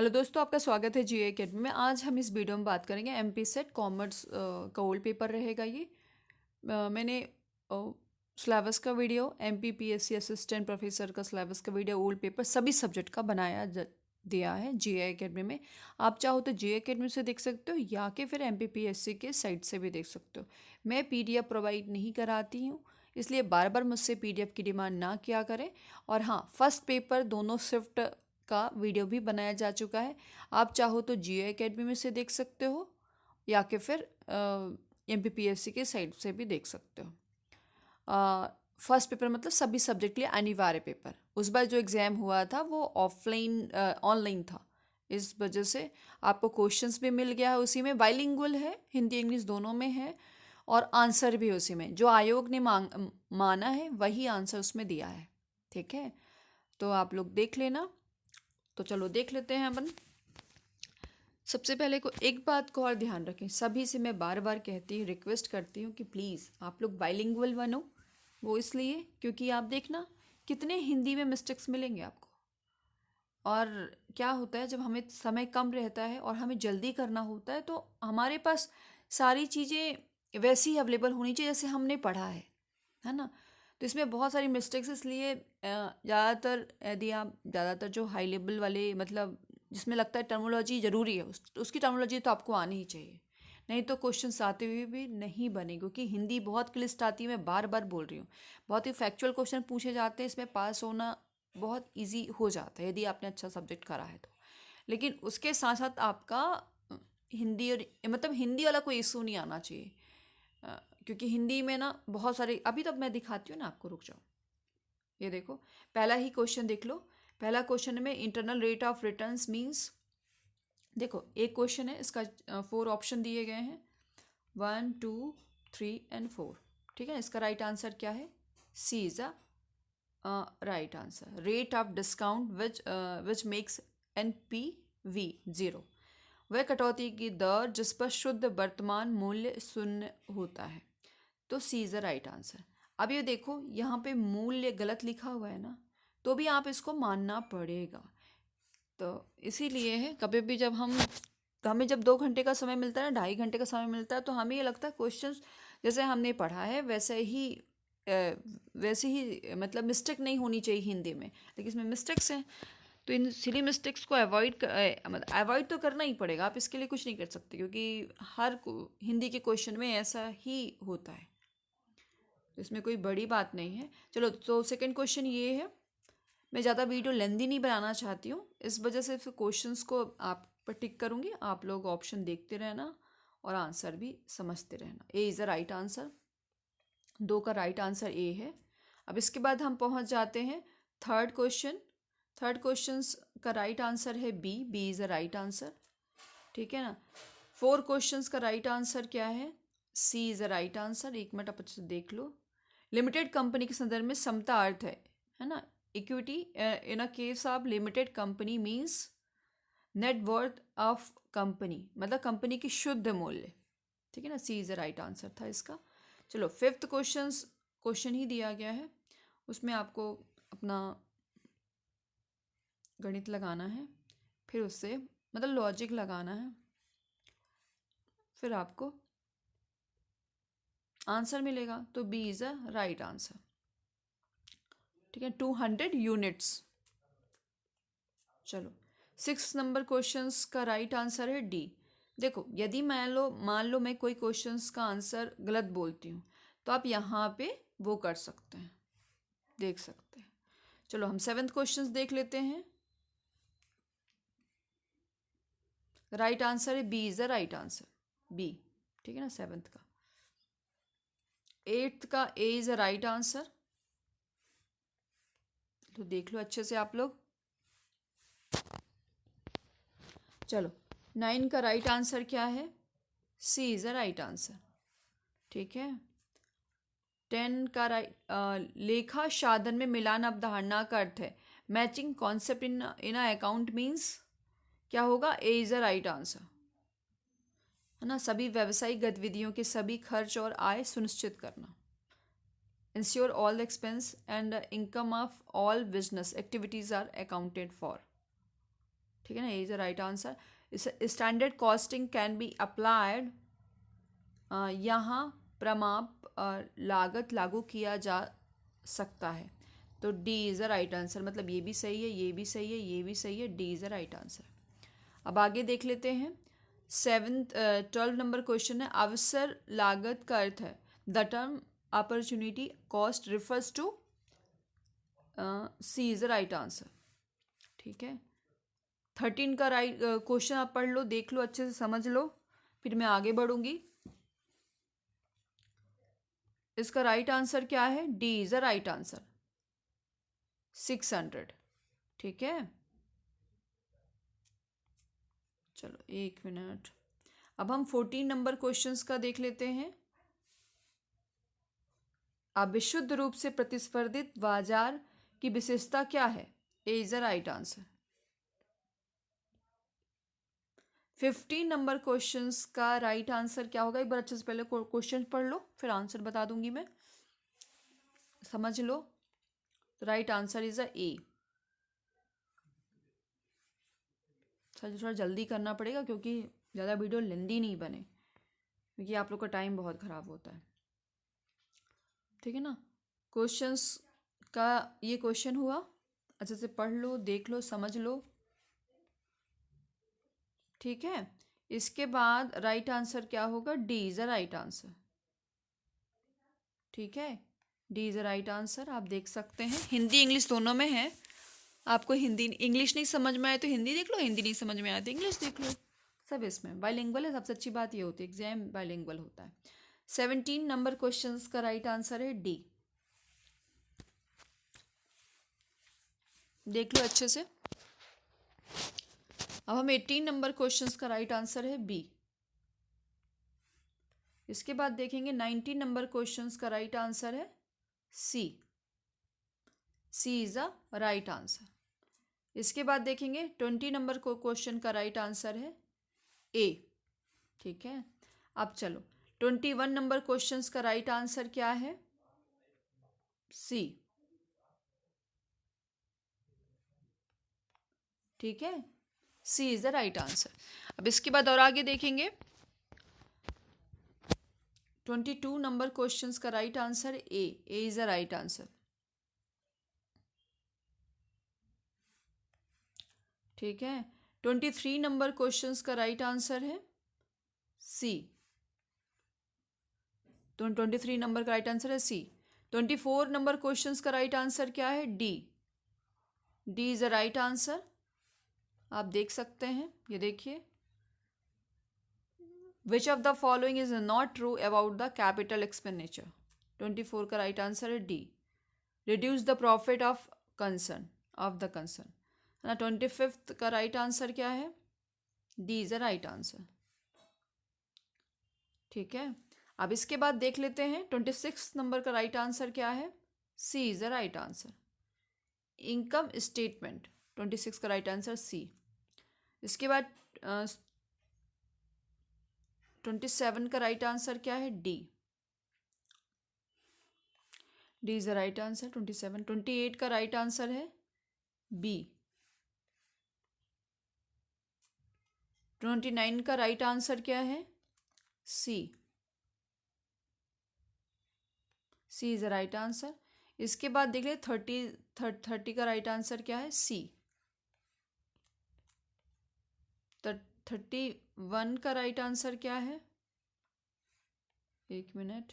Hello दोस्तों, आपका स्वागत है जीए अकेडमी में। आज हम इस वीडियो में बात करेंगे mpset कॉमर्स का ओल्ड पेपर रहेगा ये। मैंने सिलेबस का वीडियो MPPSC असिस्टेंट प्रोफेसर का सिलेबस का वीडियो ओल्ड पेपर सभी सब्जेक्ट का दिया है जीए अकेडमी में। आप चाहो तो जीए अकेडमी से देख सकते हो या कि फिर MPPSC के साइट से भी देख सकते हो। मैं PDF प्रोवाइड नहीं कराती हूँ, इसलिए बार बार मुझसे PDF की डिमांड ना किया करें। और हाँ, फर्स्ट पेपर दोनों शिफ्ट का वीडियो भी बनाया जा चुका है। आप चाहो तो जियो एकेडमी में से देख सकते हो या कि फिर MPPSC के साइट से भी देख सकते हो। फर्स्ट पेपर मतलब सभी सब्जेक्ट के लिए अनिवार्य पेपर। उस बार जो एग्ज़ाम हुआ था वो ऑफलाइन ऑनलाइन था, इस वजह से आपको क्वेश्चंस भी मिल गया है। उसी में बाइलिंगुअल है, हिंदी इंग्लिश दोनों में है, और आंसर भी उसी में जो आयोग ने माना है वही आंसर उसमें दिया है। ठीक है, तो आप लोग देख लेना। तो चलो देख लेते हैं अपन। सबसे पहले को एक बात को और ध्यान रखें, सभी से मैं बार बार कहती हूँ, रिक्वेस्ट करती हूँ कि प्लीज़ आप लोग बाइलिंगुअल बनो। वो इसलिए क्योंकि आप देखना कितने हिंदी में मिस्टेक्स मिलेंगे आपको। और क्या होता है, जब हमें समय कम रहता है और हमें जल्दी करना होता है तो हमारे पास सारी चीज़ें वैसी ही अवेलेबल होनी चाहिए जैसे हमने पढ़ा है ना। तो इसमें बहुत सारी मिस्टेक्स, इसलिए ज़्यादातर यदि आप ज़्यादातर जो हाई लेवल वाले मतलब जिसमें लगता है टर्मोलॉजी ज़रूरी है उसकी टर्मोलॉजी तो आपको आनी ही चाहिए, नहीं तो क्वेश्चंस आते हुए भी नहीं बने। क्योंकि हिंदी बहुत क्लिष्ट आती है, मैं बार बार बोल रही हूँ। बहुत ही फैक्चुअल क्वेश्चन पूछे जाते हैं, इसमें पास होना बहुत इजी हो जाता है यदि आपने अच्छा सब्जेक्ट करा है तो। लेकिन उसके साथ साथ आपका हिंदी और मतलब हिंदी वाला कोई इशू नहीं आना चाहिए। क्योंकि हिंदी में ना बहुत सारे, अभी तो मैं दिखाती हूँ ना आपको, रुक जाओ। ये देखो, पहला ही क्वेश्चन देख लो। पहला क्वेश्चन में internal rate of returns means, देखो एक क्वेश्चन है, इसका 4 ऑप्शन दिए गए हैं, 1 2 3 एंड 4। ठीक है, इसका राइट आंसर क्या है? C is a right answer. Rate of discount which makes NPV 0, वह कटौती की दर जिस पर शुद्ध वर्तमान मूल्य शून्य होता है। तो सी इज़ द राइट आंसर। अब ये देखो, यहाँ पे मूल्य गलत लिखा हुआ है ना, तो भी आप इसको मानना पड़ेगा। तो इसीलिए है, कभी भी जब हमें जब 2 घंटे का समय मिलता है ना, 2.5 घंटे का समय मिलता है, तो हमें ये लगता है क्वेश्चंस जैसे हमने पढ़ा है वैसे ही मतलब मिस्टेक नहीं होनी चाहिए हिंदी में, लेकिन इसमें मिस्टेक्स हैं। तो इन सिली मिस्टेक्स को मतलब अवॉइड तो करना ही पड़ेगा, आप इसके लिए कुछ नहीं कर सकते, क्योंकि हिंदी के क्वेश्चन में ऐसा ही होता है। तो इसमें कोई बड़ी बात नहीं है। चलो, तो सेकंड क्वेश्चन ये है। मैं ज़्यादा वीडियो लेंदी नहीं बनाना चाहती हूँ, इस वजह से फिर क्वेश्चंस को आप पर टिक करूँगी, आप लोग ऑप्शन देखते रहना और आंसर भी समझते रहना। ए इज़ द राइट आंसर। 2 का राइट आंसर ए है। अब इसके बाद हम पहुँच जाते हैं थर्ड क्वेश्चन। थर्ड क्वेश्चन का राइट आंसर है B is the right answer. ठीक है ना। 4 क्वेश्चंस का राइट आंसर क्या है? सी इज़ द राइट आंसर। एक मिनट आप अच्छे से देख लो। लिमिटेड कंपनी के संदर्भ में समता अर्थ है ना। Equity in a case of limited company means net worth of company, मतलब कंपनी की शुद्ध मूल्य। ठीक है ना, सी इज़ द राइट आंसर था इसका। चलो, फिफ्थ क्वेश्चन ही दिया गया है, उसमें आपको अपना गणित लगाना है, फिर उससे मतलब लॉजिक लगाना है, फिर आपको आंसर मिलेगा। तो B is a right answer. ठीक है, 200 यूनिट्स। चलो, 6 नंबर क्वेश्चंस का राइट आंसर है डी। देखो, यदि मान लो मैं कोई क्वेश्चंस का आंसर गलत बोलती हूँ, तो आप यहाँ पे वो कर सकते हैं, देख सकते हैं। चलो, हम 7th क्वेश्चंस देख लेते हैं। राइट आंसर है B is the right answer, B. ठीक है ना, 7th का। 8th का A is the right answer. तो देख लो अच्छे से आप लोग। चलो, 9 का राइट आंसर क्या है? सी इज़ द राइट आंसर। ठीक है। 10 का राइट, लेखा साधन में मिलान अवधारणा का अर्थ है matching concept in account means, क्या होगा? ए इज़ द राइट आंसर, है ना। सभी व्यावसायिक गतिविधियों के सभी खर्च और आय सुनिश्चित करना। Ensure all the expense and income of all business activities are accounted for. ठीक है ना, A is the right answer. Standard costing can be applied, यहाँ प्रमाप लागत लागू किया जा सकता है। तो D is the right answer, मतलब ये भी सही है, ये भी सही है, ये भी सही है, D is the right answer. अब आगे देख लेते हैं। 12 नंबर क्वेश्चन है, अवसर लागत का अर्थ है। The term opportunity cost refers to, C is the right answer. ठीक है, 13 का राइट क्वेश्चन आप पढ़ लो, देख लो, अच्छे से समझ लो, फिर मैं आगे बढ़ूंगी। इसका राइट आंसर क्या है? D is the right answer, 600। ठीक है, चलो एक मिनट। अब हम 14 नंबर क्वेश्चंस का देख लेते हैं। अविशुद्ध रूप से प्रतिस्पर्धित बाजार की विशेषता क्या है? A is the right answer. 15 number questions का राइट आंसर क्या होगा? एक बार अच्छे से पहले क्वेश्चन पढ़ लो, फिर आंसर बता दूंगी मैं, समझ लो। राइट आंसर इज अ ए। थोड़ा जल्दी करना पड़ेगा क्योंकि ज़्यादा वीडियो लेंदी नहीं बने, क्योंकि आप लोग का टाइम बहुत ख़राब होता है। ठीक है ना, क्वेश्चंस का ये क्वेश्चन हुआ, अच्छे से पढ़ लो, देख लो, समझ लो। ठीक है, इसके बाद राइट आंसर क्या होगा? D is a right answer. ठीक है, D is a right answer. आप देख सकते हैं, हिंदी इंग्लिश दोनों में है। आपको हिंदी इंग्लिश नहीं समझ में आए तो हिंदी देख लो, हिंदी नहीं समझ में आए तो इंग्लिश देख लो, सब इसमें बाइलिंगुअल है। सबसे अच्छी बात ये होती है एग्जाम बाइलिंगुअल होता है। 17 नंबर क्वेश्चन का राइट आंसर है डी। देख लो अच्छे से। अब हम 18 नंबर क्वेश्चंस का राइट आंसर है बी। इसके बाद देखेंगे 19 नंबर क्वेश्चंस का राइट आंसर है सी। C is the right answer. इसके बाद देखेंगे 20 नंबर को क्वेश्चन का राइट आंसर है ए। ठीक है, अब चलो 21 नंबर क्वेश्चंस का राइट आंसर क्या है? सी। ठीक है, C is the right answer. अब इसके बाद और आगे देखेंगे 22 नंबर क्वेश्चंस का right answer A. A is the right answer. ठीक है, 23 नंबर क्वेश्चंस का राइट आंसर है सी। तो 23 नंबर का राइट आंसर है सी। 24 नंबर क्वेश्चंस का राइट आंसर क्या है? D. D is the right answer. आप देख सकते हैं, ये देखिए, विच of the following is not true about the capital expenditure? 24 का राइट आंसर है D, reduce the profit of concern, of the concern. ना 25 का राइट आंसर क्या है? D is the right answer. ठीक है, अब इसके बाद देख लेते हैं 26 नंबर का राइट आंसर क्या है? C is the right answer. Income statement, 26 का राइट आंसर सी। इसके बाद 27 का राइट आंसर क्या है? D. D is the right answer 27। 28 का राइट आंसर है बी। 29 का राइट आंसर क्या है? सी। C is the right answer. इसके बाद देख ले 30 का राइट आंसर क्या है? सी। 31 का राइट आंसर क्या है? एक minute,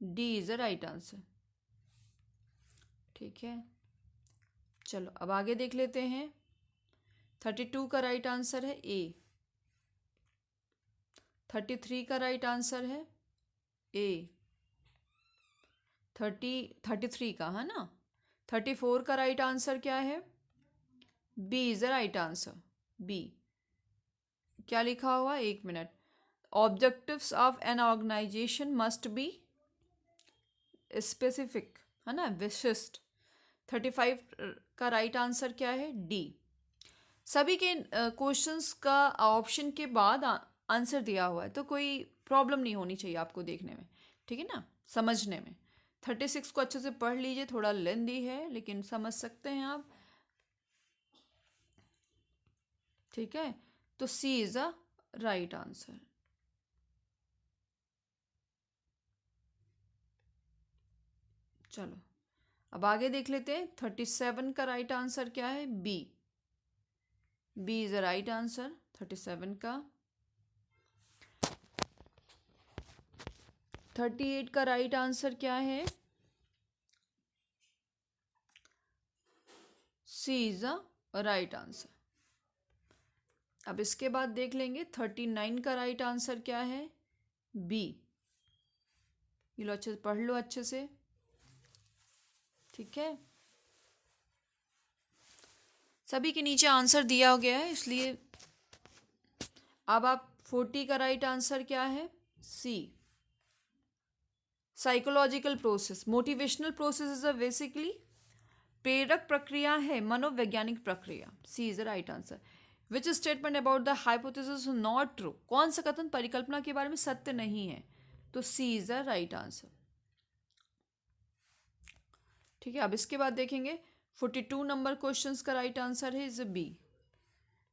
D is the right answer. ठीक है, चलो अब आगे देख लेते हैं। 32 का राइट आंसर है ए। 33 का राइट आंसर है ए। 33 का है ना। 34 का राइट आंसर क्या है? B is the right answer, B. क्या लिखा हुआ? एक minute. Objectives of an organisation must be specific, है ना, विशिष्ट। 35 का राइट आंसर क्या है? डी। सभी के क्वेश्चंस का ऑप्शन के बाद आंसर दिया हुआ है, तो कोई प्रॉब्लम नहीं होनी चाहिए आपको देखने में, ठीक है ना, समझने में। 36 को अच्छे से पढ़ लीजिए, थोड़ा लेंदी है लेकिन समझ सकते हैं आप। ठीक है, तो सी इज अ राइट आंसर। चलो अब आगे देख लेते हैं। 37 का राइट आंसर क्या है? B. B is a right answer 37 का। 38 का राइट आंसर क्या है? C is a right answer. अब इसके बाद देख लेंगे 39 का राइट आंसर क्या है? बी। ये लो अच्छे से पढ़ लो अच्छे से, ठीक है। सभी के नीचे आंसर दिया गया है, इसलिए अब आप 40 का राइट आंसर क्या है? C. Psychological process, motivational process is a basically प्रेरक प्रक्रिया है, मनोवैज्ञानिक प्रक्रिया। C is the right answer. Which statement about the hypothesis not true? कौन सा कथन परिकल्पना के बारे में सत्य नहीं है? तो सी इज द राइट आंसर, ठीक है। अब इसके बाद देखेंगे 42 नंबर क्वेश्चन का राइट आंसर है इज बी।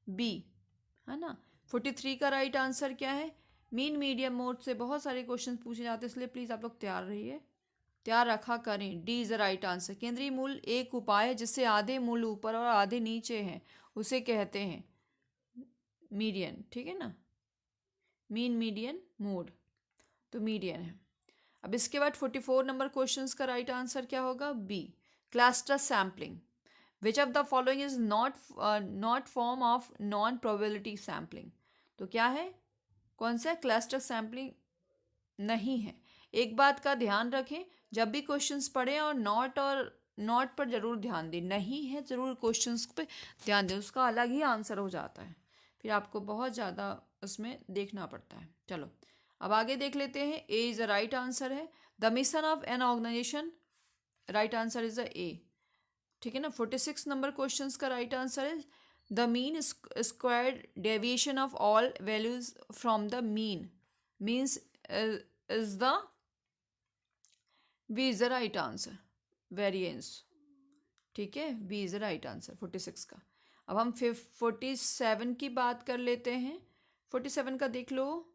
बी है ना। 43 का राइट आंसर क्या है? मीन मीडियम मोड से बहुत सारे क्वेश्चन पूछे जाते हैं, इसलिए प्लीज आप लोग तैयार रहिए, तैयार रखा करें। D is the right answer. केंद्रीय मूल एक उपाय है जिससे आधे मूल ऊपर और आधे नीचे हैं, उसे कहते हैं मीडियन, ठीक है ना। मीन मीडियन मोड, तो मीडियन है। अब इसके बाद 44 नंबर क्वेश्चंस का राइट आंसर क्या होगा? B. Cluster sampling. Which of the following is not form of non probability sampling? तो क्या है, कौन सा क्लस्टर सैम्पलिंग नहीं है। एक बात का ध्यान रखें, जब भी क्वेश्चंस पढ़ें और नॉट पर जरूर ध्यान दें, नहीं है जरूर क्वेश्चंस पे ध्यान दें, उसका अलग ही आंसर हो जाता है, फिर आपको बहुत ज़्यादा उसमें देखना पड़ता है। चलो अब आगे देख लेते हैं। A is a right answer है। The mission of an organisation, right answer is a A, ठीक है ना। 46 नंबर क्वेश्चन का राइट आंसर है the mean squared deviation of all values from the mean means is the B is the right answer, variance, ठीक है। B is the right answer 46 का। अब हम 47 की बात कर लेते हैं। 47 का देख लो,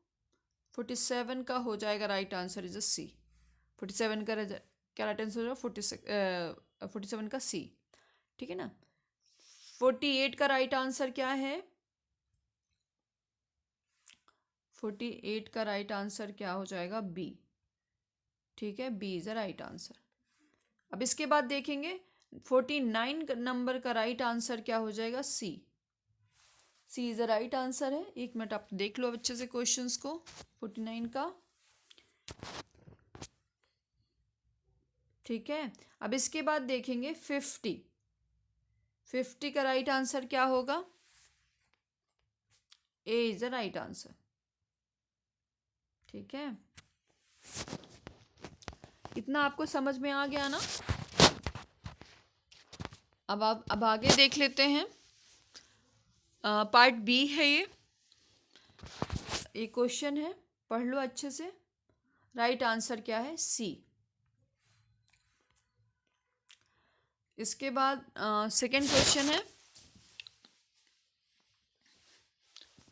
47 का हो जाएगा राइट आंसर इज अ सी। 47 का क्या राइट आंसर होगा? 47 का सी, ठीक है ना। 48 का राइट आंसर क्या है? 48 का राइट आंसर क्या हो जाएगा? बी, ठीक है। B is the right answer. अब इसके बाद देखेंगे 49 नंबर का राइट आंसर क्या हो जाएगा? सी। C is the right answer है। एक मिनट आप देख लो अच्छे से क्वेश्चंस को। 49 का, ठीक है। अब इसके बाद देखेंगे 50 का राइट आंसर क्या होगा? A is the right answer, ठीक है। इतना आपको समझ में आ गया ना। अब आगे देख लेते हैं। पार्ट बी है ये क्वेश्चन है, पढ़ लो अच्छे से। राइट आंसर क्या है? सी। इसके बाद सेकंड क्वेश्चन है,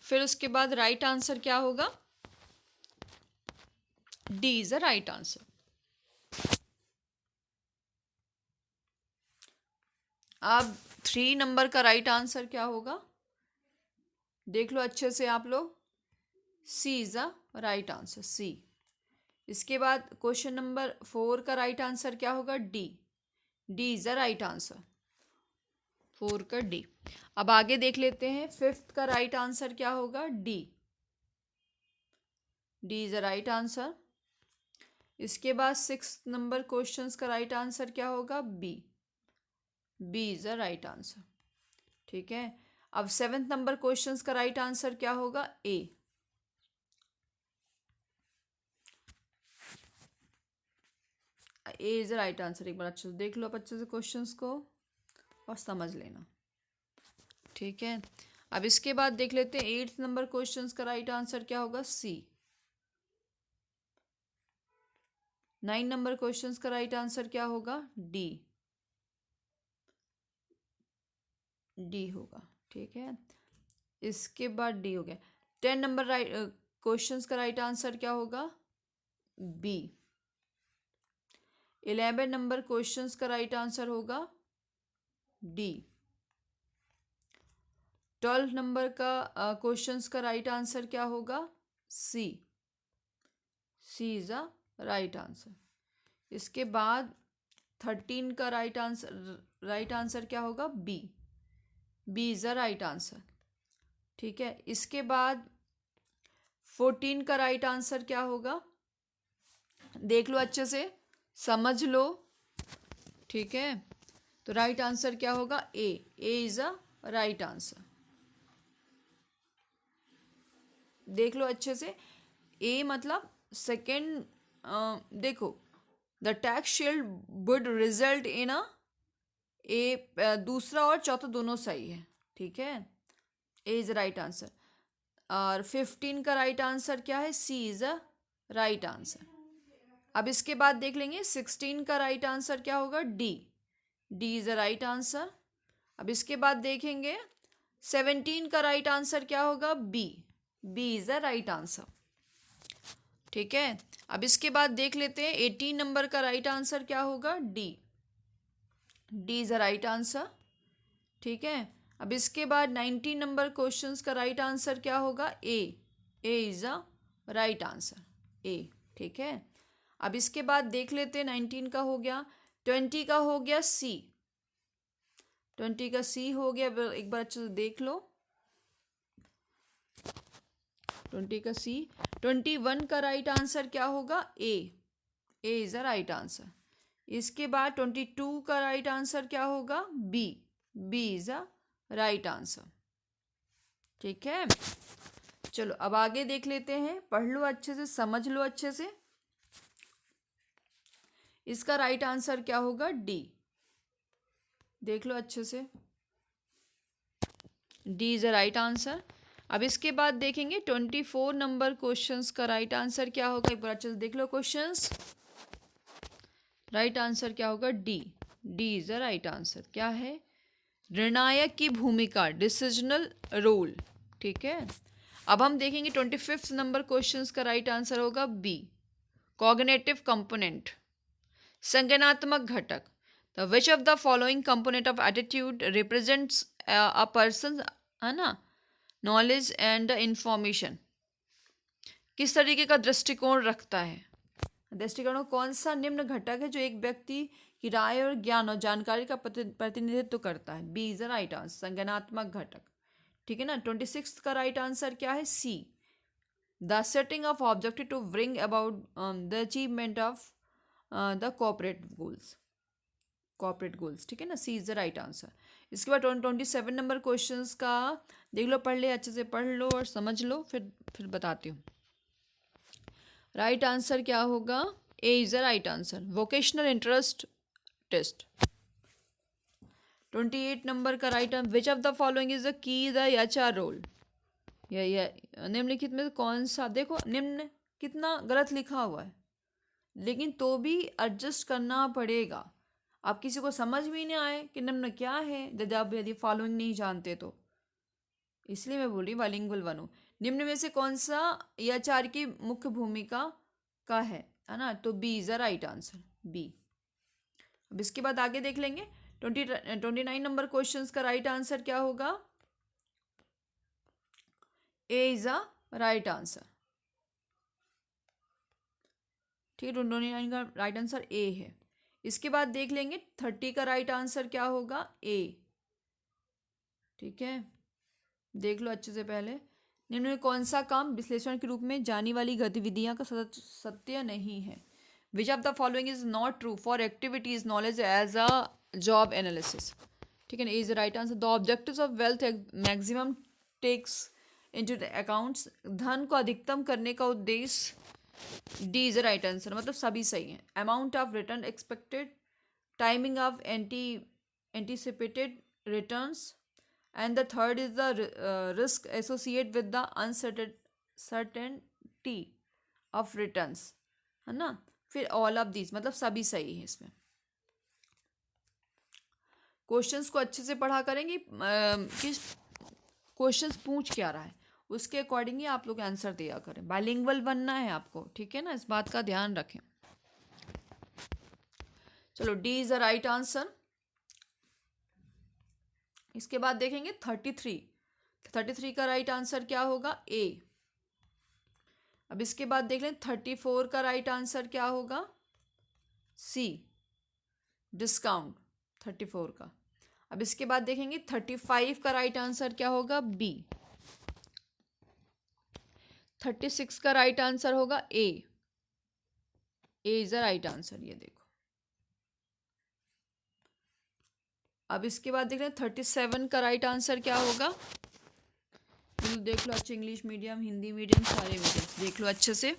फिर उसके बाद राइट आंसर क्या होगा? D is the right answer. अब 3 नंबर का राइट आंसर क्या होगा? देख लो अच्छे से आप लोग। सी इज द राइट आंसर, सी। इसके बाद क्वेश्चन नंबर 4 का राइट आंसर क्या होगा? D. D is the right answer, 4 का डी। अब आगे देख लेते हैं 5th का राइट आंसर क्या होगा? D. D is the right answer. इसके बाद 6 नंबर क्वेश्चंस का राइट आंसर क्या होगा? B. B is the right answer, ठीक है। अब 7th नंबर क्वेश्चंस का राइट आंसर क्या होगा? A. A is the right answer. एक बार अच्छे से देख लो आप अच्छे से क्वेश्चंस को और समझ लेना, ठीक है। अब इसके बाद देख लेते हैं 8th नंबर क्वेश्चंस का राइट आंसर क्या होगा? सी। 9 नंबर क्वेश्चंस का राइट आंसर क्या होगा? डी। डी होगा, ठीक है। इसके बाद डी हो गया। 10 नंबर राइट क्वेश्चंस का राइट आंसर क्या होगा? बी। 11 नंबर क्वेश्चंस का राइट आंसर होगा डी। 12 नंबर का क्वेश्चंस का राइट आंसर क्या होगा? C. C is a right answer. इसके बाद 13 का राइट आंसर क्या होगा? B. B is a right answer. ठीक है, इसके बाद 14 का राइट आंसर क्या होगा? देख लो अच्छे से, समझ लो। ठीक है, तो राइट आंसर क्या होगा? A. A is a right answer. देख लो अच्छे से, ए मतलब सेकेंड। देखो, the tax shield would result in a A, दूसरा और चौथा दोनों सही है। ठीक है, ए इज राइट आंसर। और 15 का राइट आंसर क्या है? C is a right answer. अब इसके बाद देख लेंगे 16 का राइट आंसर क्या होगा? D. D is a right answer. अब इसके बाद देखेंगे 17 का राइट आंसर क्या होगा? B. B is a right answer. ठीक है, अब इसके बाद देख लेते हैं 18 नंबर का राइट आंसर क्या होगा? D. D is a right answer. ठीक है, अब इसके बाद 19 नंबर क्वेश्चंस का राइट आंसर क्या होगा? A. A is a right answer. ए। ठीक है, अब इसके बाद देख लेते हैं 19 का हो गया। 20 का हो गया सी। 20 का सी हो गया, एक बार अच्छे से देख लो। 20 का सी। 21 का राइट आंसर क्या होगा? A. A is a right answer. इसके बाद 22 का राइट आंसर क्या होगा? B. B is a right answer. ठीक है, चलो अब आगे देख लेते हैं। पढ़ लो अच्छे से, समझ लो अच्छे से। इसका राइट आंसर क्या होगा? डी। देख लो अच्छे से, D is a right answer. अब इसके बाद देखेंगे 24 नंबर क्वेश्चंस का राइट आंसर क्या होगा। एक बार अच्छे से देख लो क्वेश्चंस। राइट आंसर क्या होगा? D. D is a right answer. क्या है? निर्णायक की भूमिका, डिसीजनल रोल। ठीक है, अब हम देखेंगे 25 नंबर क्वेश्चंस का राइट आंसर होगा बी। कॉग्निटिव कंपोनेंट, संज्ञानात्मक घटक। The which of the following component of attitude represents a person, है ना, नॉलेज एंड इंफॉर्मेशन। किस तरीके का दृष्टिकोण रखता है? दृष्टिकोण कौन सा निम्न घटक है जो एक व्यक्ति की राय और ज्ञान और जानकारी का प्रतिनिधित्व करता है? B is the right answer, संज्ञानात्मक घटक। ठीक है ना। 26 का राइट आंसर क्या है? C. The setting of objective to bring about the achievement of the corporate goals. ठीक है ना, C is the right answer. इसके बाद 27 नंबर क्वेश्चंस का देख लो, पढ़ ले अच्छे से, पढ़ लो और समझ लो, फिर बताती हूँ। राइट आंसर क्या होगा? A is the right answer, vocational interest test. 28 number का right answer, which of the following is the key the HR role. या निम्नलिखित में कौन सा, देखो निम्न कितना गलत लिखा हुआ है, लेकिन तो भी एडजस्ट करना पड़ेगा। आप किसी को समझ भी नहीं आए कि निम्न क्या है, यदि फॉलोइंग नहीं जानते तो, इसलिए मैं बोल रही हूँ बाइलिंगुअल बनो। निम्न में से कौन सा एचआर की मुख्य भूमिका का है ना? तो B is the right answer, B. अब इसके बाद आगे देख लेंगे 29 नंबर क्वेश्चंस का राइट आंसर क्या होगा? A is the right answer. ठीक है, 29 का राइट आंसर ए है। इसके बाद देख लेंगे 30 का राइट आंसर क्या होगा? ए। ठीक है, देख लो अच्छे से। पहले निम्न में कौन सा काम विश्लेषण के रूप में जानी वाली गतिविधियां का सत्य नहीं है? Which of the following is not true for activities knowledge as a job analysis. ठीक है ना, is the right answer. The objectives of wealth maximum takes into the accounts, धन को अधिकतम करने का उद्देश्य। D is the right answer, मतलब सभी सही है। Amount of return expected, timing of anticipated returns, and the third is the risk associated with the uncertainty of returns, है ना। फिर all of these, मतलब सभी सही है इसमें। क्वेश्चंस को अच्छे से पढ़ा करेंगे कि क्वेश्चंस पूछ क्या रहा है उसके अकॉर्डिंग ही आप लोग आंसर दिया करें। बाइलिंगुअल बनना है आपको, ठीक है ना, इस बात का ध्यान रखें। चलो D is the right answer. इसके बाद देखेंगे 33 का राइट आंसर क्या होगा, ए। अब इसके बाद देख लें 34 का राइट आंसर क्या होगा, सी, डिस्काउंट 34 का। अब इसके बाद देखेंगे 35 का राइट आंसर क्या होगा, बी। 36 का राइट आंसर होगा A is the right answer, ये देखो। अब इसके बाद देख रहे हैं 37 का राइट आंसर क्या होगा, देख लो अच्छे, इंग्लिश मीडियम, हिंदी मीडियम, सारे मीडियम देख लो अच्छे से।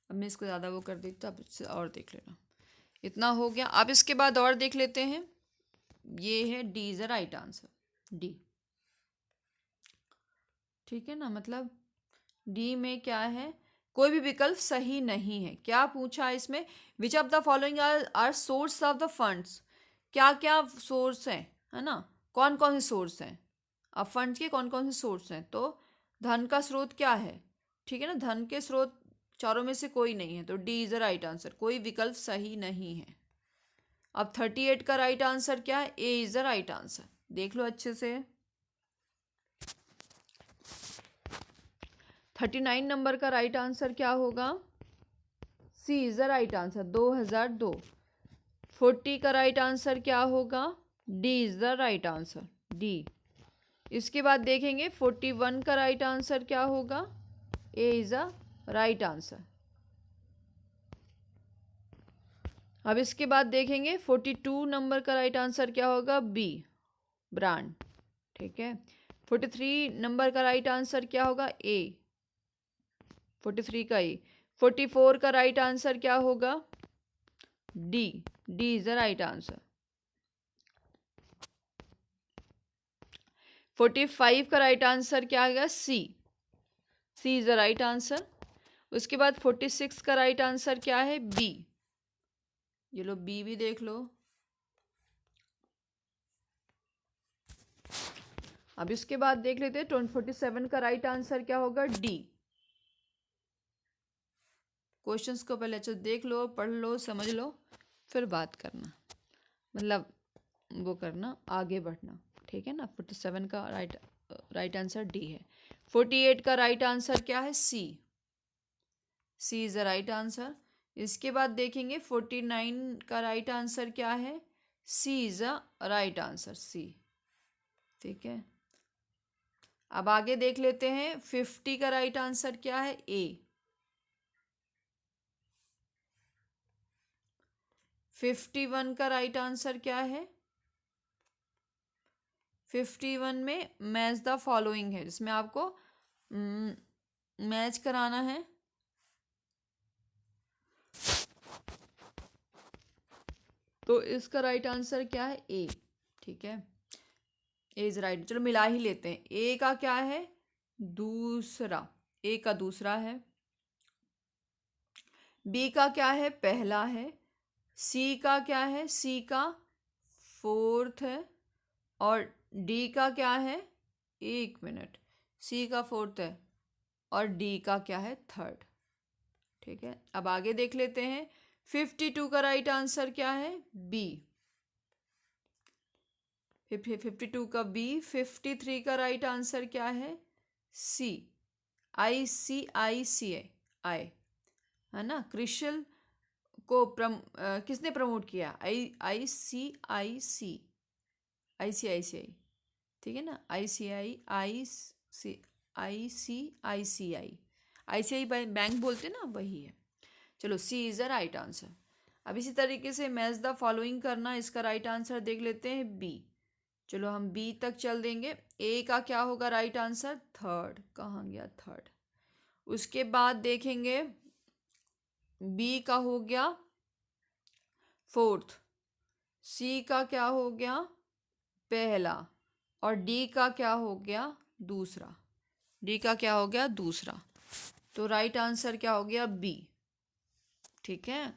अब मैं इसको ज़्यादा वो कर देता, अब इससे और देख लेना, इतना हो गया। अब इसके बाद और देख लेते हैं, ये है D is the right answer, D, ठीक है ना। मतलब डी में क्या है, कोई भी विकल्प सही नहीं है। क्या पूछा है इसमें, which of the following are source of the funds, क्या क्या सोर्स हैं, है ना, कौन कौन से सोर्स हैं, अब फंड्स के कौन कौन से सोर्स हैं। तो धन का स्रोत क्या है, ठीक है ना, धन के स्रोत चारों में से कोई नहीं है, तो D is the right answer, कोई विकल्प सही नहीं है। अब 38 का राइट आंसर क्या है, A is the right answer, देख लो अच्छे से। 39 नंबर का राइट आंसर क्या होगा, सी इज द राइट आंसर, 2002। 40 का राइट आंसर क्या होगा, D is the right answer, D. इसके बाद देखेंगे 41 का राइट आंसर क्या होगा, A is the right answer. अब इसके बाद देखेंगे 42 नंबर का राइट आंसर क्या होगा, बी, ब्रांड, ठीक है। 43 नंबर का राइट आंसर क्या होगा, ए, 43 का ए। 44 का राइट आंसर क्या होगा, D, D is the right answer. 45 का राइट आंसर क्या आ गया, सी, C is the right answer. उसके बाद 46 का राइट आंसर क्या है, बी, ये लो बी भी देख लो। अब इसके बाद देख लेते हैं 47 का राइट आंसर क्या होगा, डी। क्वेश्चंस को पहले अच्छे देख लो, पढ़ लो, समझ लो, फिर बात करना, मतलब वो करना, आगे बढ़ना, ठीक है ना। 47 का राइट आंसर डी है। 48 का राइट आंसर क्या है, सी, C is the right answer. इसके बाद देखेंगे 49 का राइट आंसर क्या है, C is the right answer, सी, ठीक है। अब आगे देख लेते हैं 50 का राइट आंसर क्या है, ए। 51 का राइट आंसर क्या है, 51 में मैच द फॉलोइंग है, जिसमें आपको मैच कराना है। तो इसका राइट आंसर क्या है, ए, ठीक है, ए इज राइट। चलो मिला ही लेते हैं, ए का क्या है, दूसरा, ए का दूसरा है, बी का क्या है, पहला है, सी का क्या है, सी का फोर्थ है, और डी का क्या है, एक मिनट, सी का फोर्थ है और डी का क्या है, थर्ड, ठीक है। अब आगे देख लेते हैं 52 का राइट आंसर क्या है, बी, 52 का बी। 53 का राइट आंसर क्या है, सी, आई, है ना। क्रिशल को किसने प्रमोट किया, ICICI, ठीक है ना, ICICI बैंक बोलते ना, वही है। चलो सी इज द राइट आंसर। अब इसी तरीके से मैच द फॉलोइंग करना, इसका राइट आंसर देख लेते हैं, बी। चलो हम बी तक चल देंगे। ए का क्या होगा राइट आंसर, थर्ड, कहाँ गया थर्ड। उसके बाद देखेंगे बी का हो गया फोर्थ, सी का क्या हो गया, पहला, और डी का क्या हो गया, दूसरा, डी का क्या हो गया, दूसरा। तो राइट आंसर क्या हो गया, बी, ठीक है।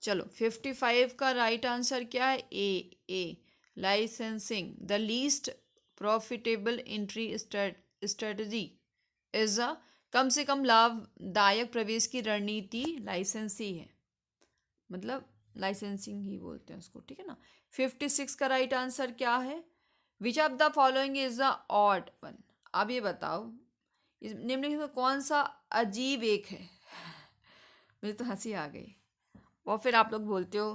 चलो 55 का राइट आंसर क्या है, A, licensing the least profitable entry strategy is a, कम से कम लाभदायक प्रवेश की रणनीति लाइसेंस ही है, मतलब लाइसेंसिंग ही बोलते हैं उसको, ठीक है ना। 56 का राइट आंसर क्या है? Which of the following is the odd one. अब ये बताओ इस निम्नलिखित में कौन सा अजीब एक है? मुझे तो हंसी आ गई। और फिर आप लोग बोलते हो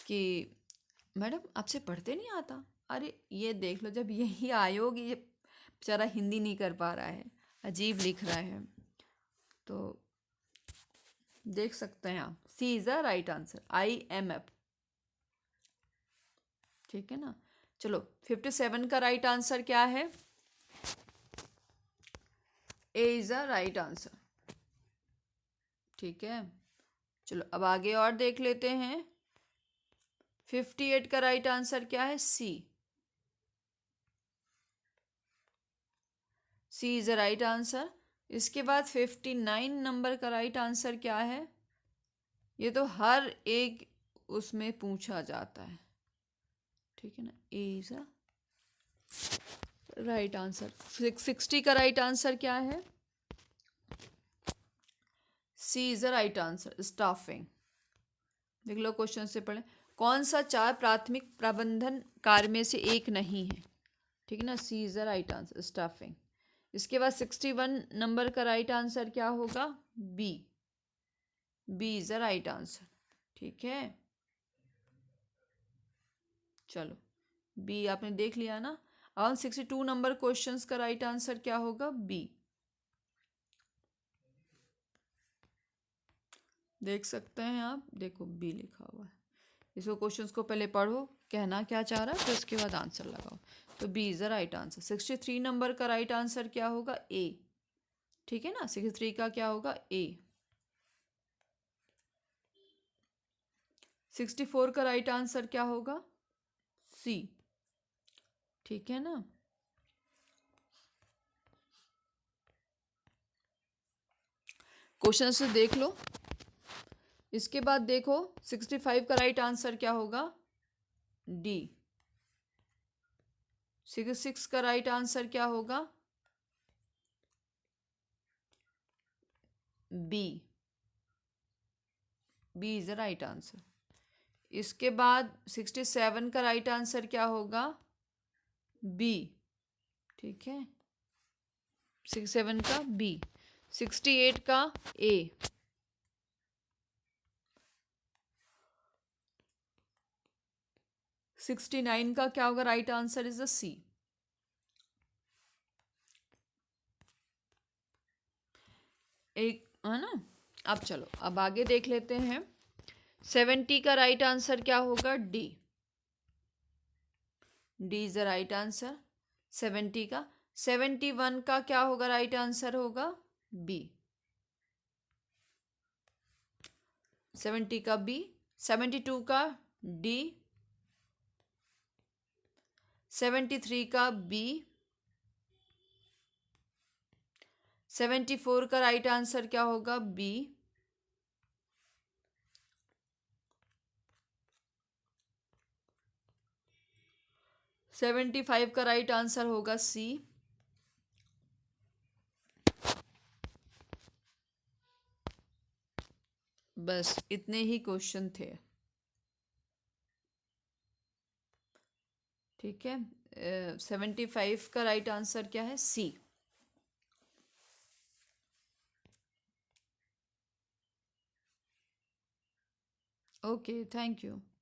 कि मैडम आपसे पढ़ते नहीं आता। अरे ये देख लो, जब यही आयोग ये बेचारा हिंदी नहीं कर पा रहा है, अजीब लिख रहा है, तो देख सकते हैं आप। C is the right answer, IMF, ठीक है ना। चलो 57 का राइट आंसर क्या है? A is the right answer, ठीक है। चलो अब आगे और देख लेते हैं। 58 का राइट आंसर क्या है? C is the right answer. इसके बाद 59 नंबर का राइट आंसर क्या है? ये तो हर एक उसमें पूछा जाता है, ठीक है ना। A is the right answer. 60 का राइट आंसर क्या है? C is the right answer, staffing. देख लो क्वेश्चन से पढ़े। कौन सा चार प्राथमिक प्रबंधन कार्य में से एक नहीं है? ठीक है ना, C is the right answer, staffing. इसके बाद 61 नंबर का राइट आंसर क्या होगा? B is the right answer, ठीक है। चलो बी आपने देख लिया ना। अब 62 नंबर क्वेश्चंस का राइट आंसर क्या होगा? बी। देख सकते हैं आप, देखो बी लिखा हुआ है। इसको क्वेश्चंस को पहले पढ़ो, कहना क्या चाह रहा है, फिर उसके बाद आंसर लगाओ। तो B is the right answer. 63 number का राइट आंसर क्या होगा? ए, ठीक है ना। 63 का क्या होगा? ए। 64 का राइट आंसर क्या होगा? सी, ठीक है ना। क्वेश्चन से देख लो। इसके बाद देखो 65 का राइट आंसर क्या होगा? डी। 66 का राइट आंसर क्या होगा? B is the right answer. इसके बाद 67 का राइट आंसर क्या होगा? बी, ठीक है। 67 का बी। 68 का ए। 69 का क्या होगा? राइट आंसर इज द सी। एक है ना। अब चलो अब आगे देख लेते हैं। 70 का राइट आंसर क्या होगा? D is the right answer 70 का। 71 का क्या होगा? राइट आंसर होगा बी। 70 का बी। 72 का डी। 73 का बी। 74 का राइट आंसर क्या होगा? बी। 75 का राइट आंसर होगा सी। बस इतने ही क्वेश्चन थे, ठीक है। 75 का राइट आंसर क्या है? सी। Okay, thank you.